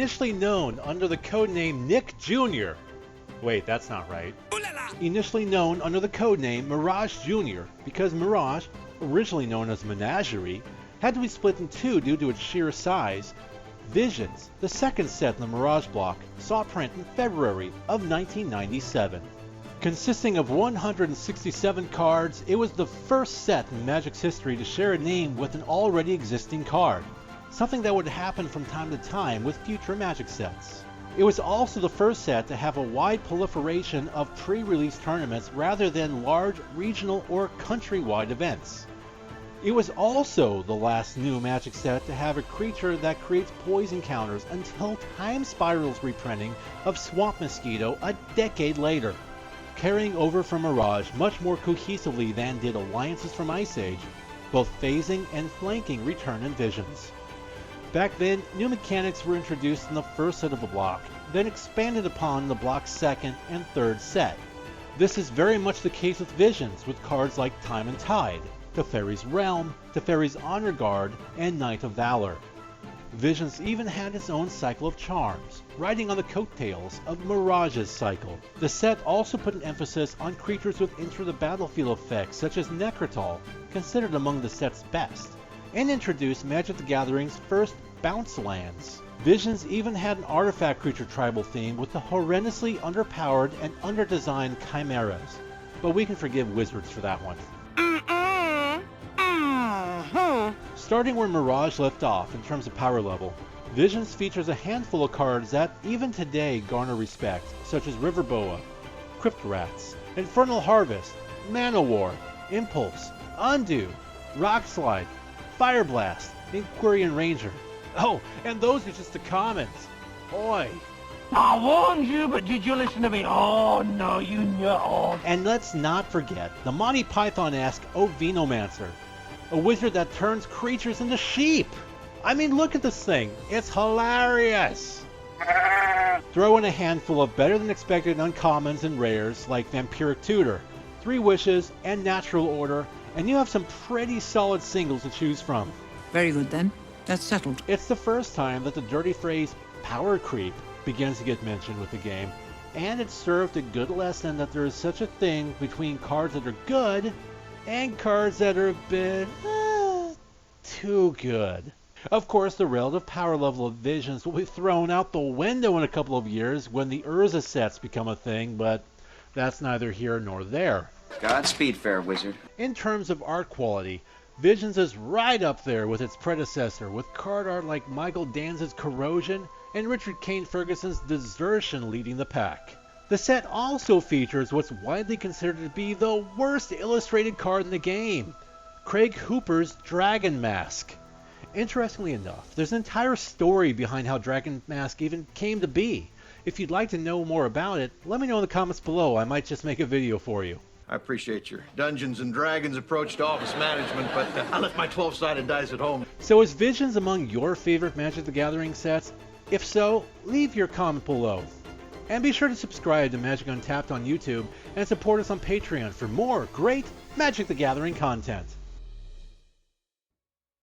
initially known under the codename Nick Jr. Wait, that's not right. Initially known under the codename Mirage Jr. because Mirage, originally known as Menagerie, had to be split in two due to its sheer size. Visions, the second set in the Mirage block, saw print in February of 1997. Consisting of 167 cards, it was the first set in Magic's history to share a name with an already existing card, something that would happen from time to time with future Magic sets. It was also the first set to have a wide proliferation of pre-release tournaments rather than large regional or countrywide events. It was also the last new Magic set to have a creature that creates poison counters until Time Spiral's reprinting of Swamp Mosquito a decade later, carrying over from Mirage much more cohesively than did Alliances from Ice Age, both phasing and flanking Return and Visions. Back then, new mechanics were introduced in the first set of the block, then expanded upon the block's second and third set. This is very much the case with Visions, with cards like Time and Tide, Teferi's Realm, Teferi's Honor Guard, and Knight of Valor. Visions even had its own cycle of charms, riding on the coattails of Mirage's cycle. The set also put an emphasis on creatures with enter the battlefield effects such as Necrotal, considered among the set's best, and introduced Magic the Gathering's first bounce lands. Visions even had an artifact creature tribal theme with the horrendously underpowered and underdesigned chimeras, but we can forgive Wizards for that one. Starting where Mirage left off in terms of power level, Visions features a handful of cards that even today garner respect, such as River Boa, Crypt Rats, Infernal Harvest, Mana War, Impulse, Undo, Rock Slide, Fire Blast, Inquirian Ranger. Oh, and those are just the commons. Boy. I warned you, but did you listen to me? Oh, no, you know. And let's not forget the Monty Python-esque Ovinomancer, a wizard that turns creatures into sheep. I mean, look at this thing. It's hilarious. Throw in a handful of better-than-expected uncommons and rares like Vampiric Tutor, Three Wishes, and Natural Order, and you have some pretty solid singles to choose from. Very good then. That's settled. It's the first time that the dirty phrase power creep begins to get mentioned with the game, and it served a good lesson that there is such a thing between cards that are good and cards that are a bit too good. Of course, the relative power level of Visions will be thrown out the window in a couple of years when the Urza sets become a thing, but that's neither here nor there. Godspeed, fair wizard. In terms of art quality, Visions is right up there with its predecessor, with card art like Michael Danz's Corrosion and Richard Kane Ferguson's Desertion leading the pack. The set also features what's widely considered to be the worst illustrated card in the game, Craig Hooper's Dragon Mask. Interestingly enough, there's an entire story behind how Dragon Mask even came to be. If you'd like to know more about it, let me know in the comments below. I might just make a video for you. I appreciate your Dungeons and Dragons approach to office management, but I left my 12-sided dice at home. So is Visions among your favorite Magic the Gathering sets? If so, leave your comment below. And be sure to subscribe to Magic Untapped on YouTube and support us on Patreon for more great Magic the Gathering content.